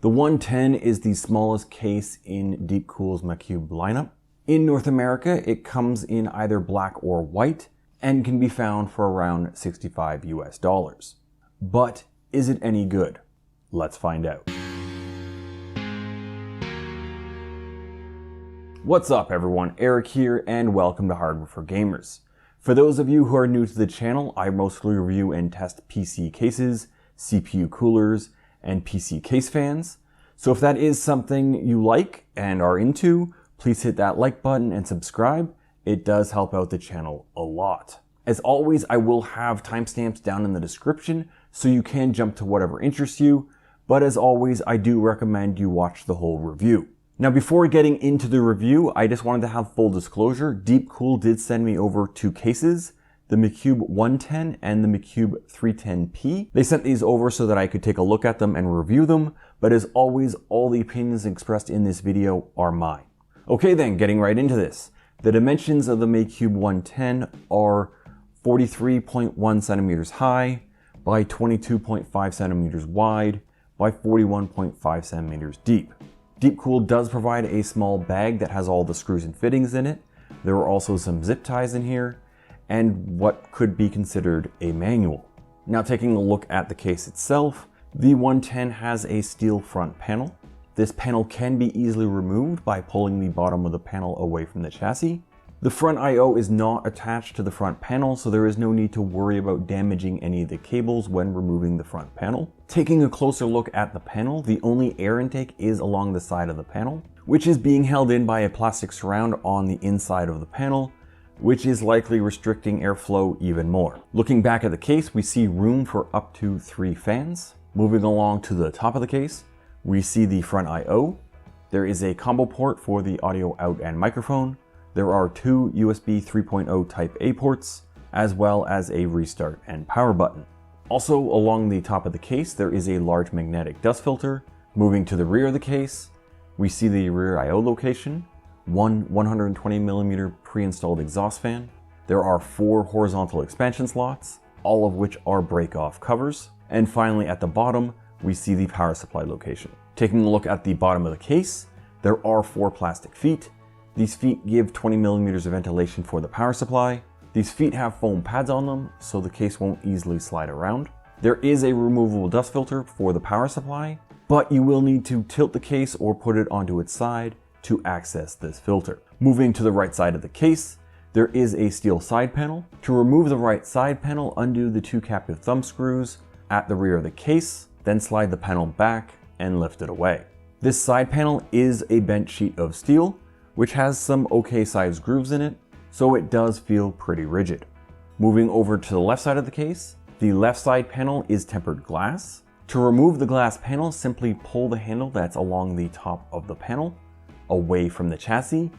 The 110 is the smallest case in DeepCools MaCube lineup. In North America, it comes in either black or white and can be found for around $65 US. But is it any good? Let's find out. What's up everyone, Erik here and welcome to Hardware for Gamers. For those of you who are new to the channel, I mostly review and test PC cases, CPU coolers, and PC case fans. So if that is something you like and are into, please hit that like button and subscribe. It does help out the channel a lot. As always, I will have timestamps down in the description so you can jump to whatever interests you, but as always, I do recommend you watch the whole review. Now before getting into the review, I just wanted to have full disclosure. DeepCool did send me over two cases, the MaCube 110 and the MaCube 310P. They sent these over so that I could take a look at them and review them, but as always, all the opinions expressed in this video are mine. Okay then, getting right into this. The dimensions of the MaCube 110 are 43.1 centimeters high by 22.5 centimeters wide by 41.5 centimeters deep. DeepCool does provide a small bag that has all the screws and fittings in it. There are also some zip ties in here and what could be considered a manual. Now taking a look at the case itself, the 110 has a steel front panel. This panel can be easily removed by pulling the bottom of the panel away from the chassis. The front I/O is not attached to the front panel, so there is no need to worry about damaging any of the cables when removing the front panel. Taking a closer look at the panel, the only air intake is along the side of the panel, which is being held in by a plastic surround on the inside of the panel, which is likely restricting airflow even more. Looking back at the case, we see room for up to 3 fans. Moving along to the top of the case, we see the front I/O. There is a combo port for the audio out and microphone. There are 2 USB 3.0 Type A ports, as well as a restart and power button. Also along the top of the case, there is a large magnetic dust filter. Moving to the rear of the case, we see the rear I/O location, one 120mm pre-installed exhaust fan. There are 4 horizontal expansion slots, all of which are break-off covers. And finally at the bottom, we see the power supply location. Taking a look at the bottom of the case, there are 4 plastic feet. These feet give 20mm of ventilation for the power supply. These feet have foam pads on them, so the case won't easily slide around. There is a removable dust filter for the power supply, but you will need to tilt the case or put it onto its side to access this filter. Moving to the right side of the case, there is a steel side panel. To remove the right side panel, undo the 2 captive thumb screws at the rear of the case, then slide the panel back and lift it away. This side panel is a bent sheet of steel, which has some okay sized grooves in it, so it does feel pretty rigid. Moving over to the left side of the case, the left side panel is tempered glass. To remove the glass panel, simply pull the handle that's along the top of the panel away from the chassis,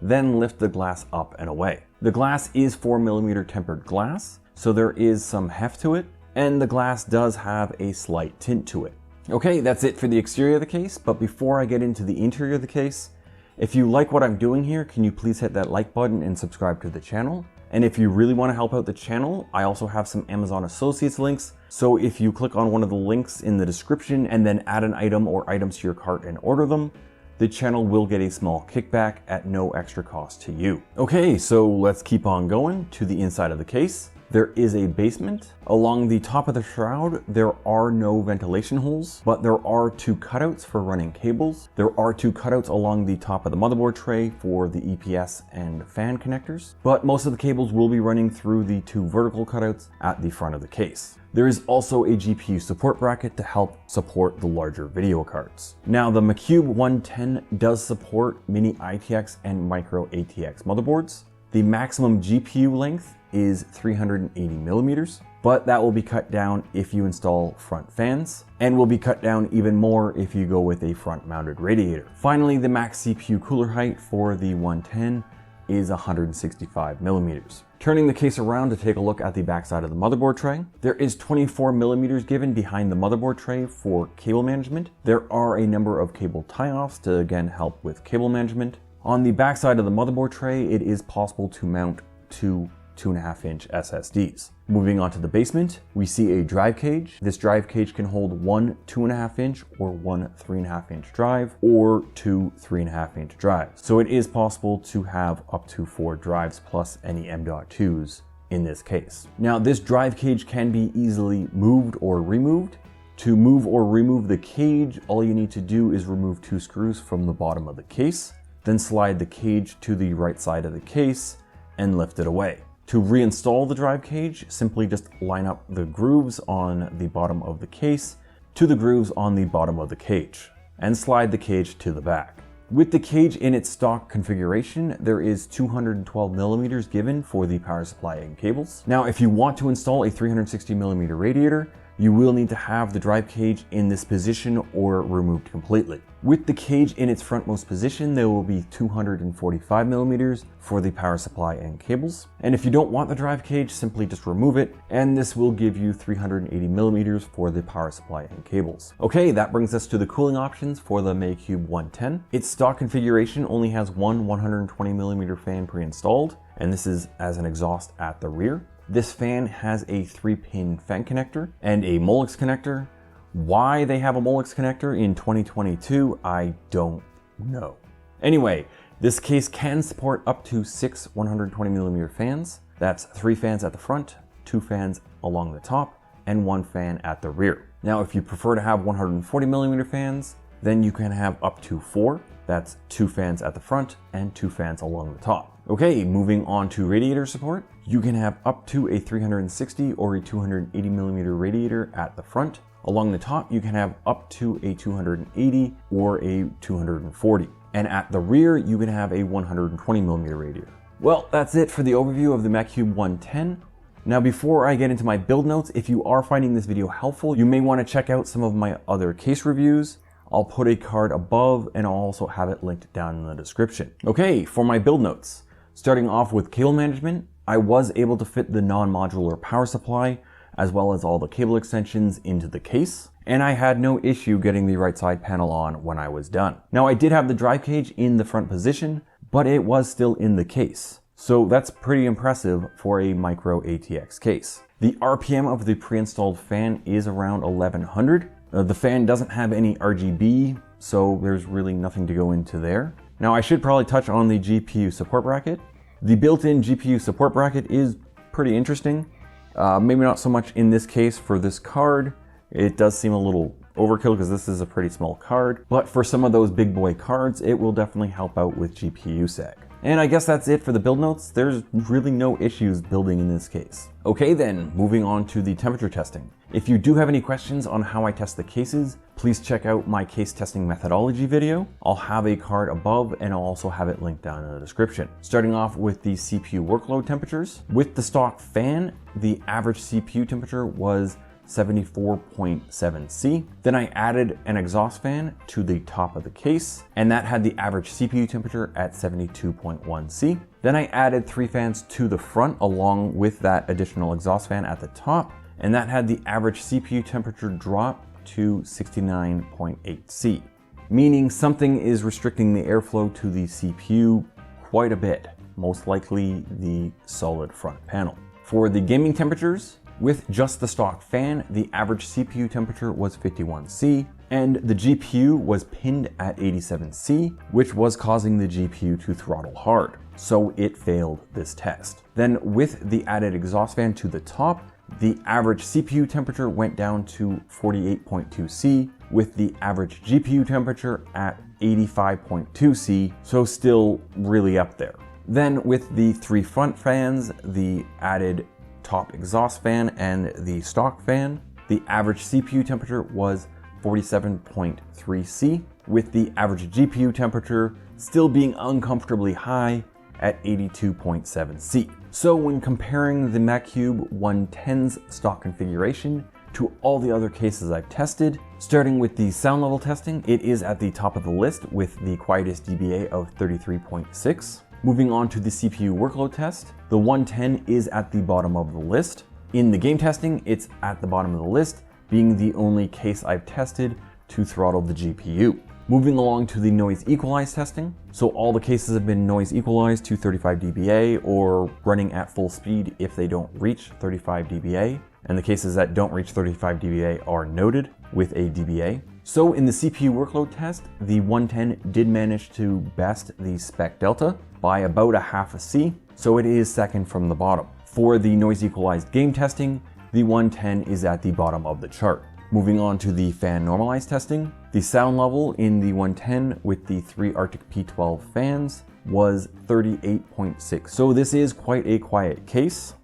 then lift the glass up and away. The glass is 4mm tempered glass, so there is some heft to it, and the glass does have a slight tint to it. Okay, that's it for the exterior of the case, but before I get into the interior of the case, if you like what I'm doing here, can you please hit that like button and subscribe to the channel? And if you really want to help out the channel, I also have some Amazon Associates links. So if you click on one of the links in the description and then add an item or items to your cart and order them, the channel will get a small kickback at no extra cost to you. Okay, so let's keep on going to the inside of the case. There is a basement. Along the top of the shroud, there are no ventilation holes, but there are 2 cutouts for running cables. There are 2 cutouts along the top of the motherboard tray for the EPS and fan connectors, but most of the cables will be running through the 2 vertical cutouts at the front of the case. There is also a GPU support bracket to help support the larger video cards. Now the MaCube 110 does support mini ITX and micro ATX motherboards. The maximum GPU length is 380mm, but that will be cut down if you install front fans, and will be cut down even more if you go with a front mounted radiator. Finally, the max CPU cooler height for the 110 is 165mm. Turning the case around to take a look at the backside of the motherboard tray, there is 24mm given behind the motherboard tray for cable management. There are a number of cable tie-offs to again help with cable management. On the backside of the motherboard tray, it is possible to mount 2 2.5-inch SSDs. Moving on to the basement, we see a drive cage. This drive cage can hold one 2.5-inch or one 3.5-inch drive, or two 3.5-inch drives. So it is possible to have up to 4 drives plus any M.2s in this case. Now this drive cage can be easily moved or removed. To move or remove the cage, all you need to do is remove 2 screws from the bottom of the case, then slide the cage to the right side of the case and lift it away. To reinstall the drive cage, simply just line up the grooves on the bottom of the case to the grooves on the bottom of the cage and slide the cage to the back. With the cage in its stock configuration, there is 212 millimeters given for the power supply and cables. Now, if you want to install a 360 millimeter radiator, you will need to have the drive cage in this position or removed completely. With the cage in its frontmost position, there will be 245 millimeters for the power supply and cables. And if you don't want the drive cage, simply just remove it, and this will give you 380 millimeters for the power supply and cables. Okay, that brings us to the cooling options for the MaCube 110. Its stock configuration only has one 120 millimeter fan pre-installed, and this is as an exhaust at the rear. This fan has a 3-pin fan connector and a Molex connector. Why they have a Molex connector in 2022, I don't know. Anyway, this case can support up to 6 120 millimeter fans. That's 3 fans at the front, 2 fans along the top, and 1 fan at the rear. Now, if you prefer to have 140 millimeter fans, then you can have up to 4. That's 2 fans at the front and 2 fans along the top. Okay, moving on to radiator support. You can have up to a 360 or a 280 millimeter radiator at the front. Along the top, you can have up to a 280 or a 240. And at the rear, you can have a 120 millimeter radiator. Well, that's it for the overview of the MaCube 110. Now, before I get into my build notes, if you are finding this video helpful, you may want to check out some of my other case reviews. I'll put a card above and I'll also have it linked down in the description. Okay, for my build notes. Starting off with cable management, I was able to fit the non-modular power supply as well as all the cable extensions into the case, and I had no issue getting the right side panel on when I was done. Now, I did have the drive cage in the front position, but it was still in the case. So that's pretty impressive for a micro ATX case. The RPM of the pre-installed fan is around 1100. The fan doesn't have any RGB, so there's really nothing to go into there. Now, I should probably touch on the GPU support bracket. The built-in GPU support bracket is pretty interesting. Maybe not so much in this case for this card. It does seem a little overkill because this is a pretty small card, but for some of those big boy cards, it will definitely help out with GPU sag. And I guess that's it for the build notes. There's really no issues building in this case. Okay then, moving on to the temperature testing. If you do have any questions on how I test the cases, please check out my case testing methodology video. I'll have a card above and I'll also have it linked down in the description. Starting off with the CPU workload temperatures. With the stock fan, the average CPU temperature was 74.7 C. Then I added an exhaust fan to the top of the case, and that had the average CPU temperature at 72.1 C. Then I added 3 fans to the front along with that additional exhaust fan at the top, and that had the average CPU temperature drop to 69.8 C, meaning something is restricting the airflow to the CPU quite a bit, most likely the solid front panel. For the gaming temperatures, with just the stock fan, the average CPU temperature was 51 C, and the GPU was pinned at 87 C, which was causing the GPU to throttle hard, so it failed this test. Then with the added exhaust fan to the top, the average CPU temperature went down to 48.2 C, with the average GPU temperature at 85.2 C, so still really up there. Then with the 3 front fans, the added top exhaust fan and the stock fan, the average CPU temperature was 47.3 C, with the average GPU temperature still being uncomfortably high at 82.7 C. So when comparing the MaCube 110's stock configuration to all the other cases I've tested, starting with the sound level testing, it is at the top of the list with the quietest dBA of 33.6. Moving on to the CPU workload test, the 110 is at the bottom of the list. In the game testing, it's at the bottom of the list, being the only case I've tested to throttle the GPU. Moving along to the noise equalize testing. So all the cases have been noise equalized to 35 dBA or running at full speed if they don't reach 35 dBA. And the cases that don't reach 35 dBA are noted with a dBA. So in the CPU workload test, the 110 did manage to best the spec delta by about a half a C, so it is second from the bottom. For the noise equalized game testing, the 110 is at the bottom of the chart. Moving on to the fan normalized testing, the sound level in the 110 with the 3 Arctic P12 fans was 38.6. So this is quite a quiet case,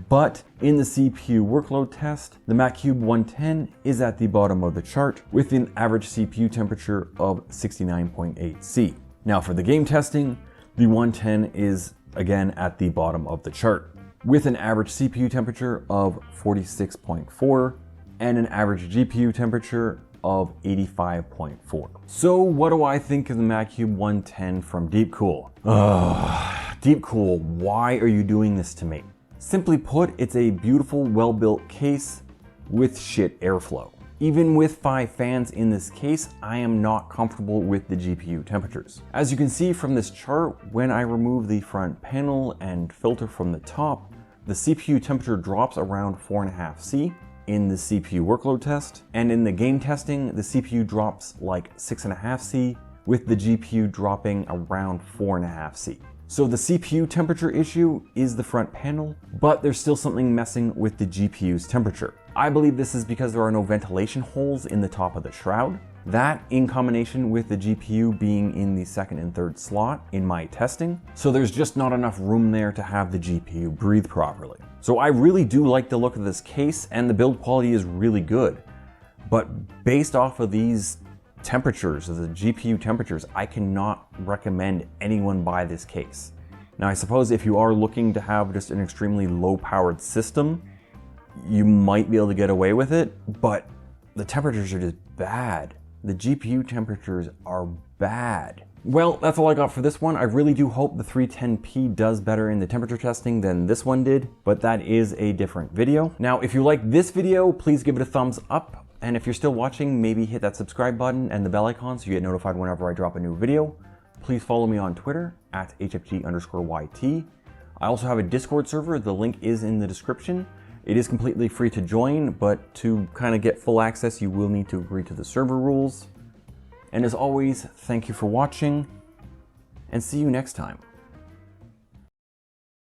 but in the CPU workload test, the MaCube 110 is at the bottom of the chart with an average CPU temperature of 69.8 C. Now for the game testing, the 110 is again at the bottom of the chart with an average CPU temperature of 46.4 and an average GPU temperature of 85.4. So what do I think of the MaCube 110 from DeepCool? DeepCool, why are you doing this to me? Simply put, it's a beautiful, well-built case with shit airflow. Even with 5 fans in this case, I am not comfortable with the GPU temperatures. As you can see from this chart, when I remove the front panel and filter from the top, the CPU temperature drops around 4.5 C in the CPU workload test, and in the game testing, the CPU drops like 6.5 C, with the GPU dropping around 4.5 C. So the CPU temperature issue is the front panel, but there's still something messing with the GPU's temperature. I believe this is because there are no ventilation holes in the top of the shroud. That in combination with the GPU being in the second and third slot in my testing. So there's just not enough room there to have the GPU breathe properly. So I really do like the look of this case and the build quality is really good. But based off of these temperatures, the GPU temperatures, I cannot recommend anyone buy this case. Now I suppose if you are looking to have just an extremely low powered system, you might be able to get away with it, but the temperatures are just bad. The GPU temperatures are bad. Well, that's all I got for this one. I really do hope the 310p does better in the temperature testing than this one did, but that is a different video. Now, if you like this video, please give it a thumbs up. And if you're still watching, maybe hit that subscribe button and the bell icon so you get notified whenever I drop a new video. Please follow me on Twitter at HFG_YT. I also have a Discord server. The link is in the description. It is completely free to join, but to kind of get full access, you will need to agree to the server rules. And as always, thank you for watching, and see you next time.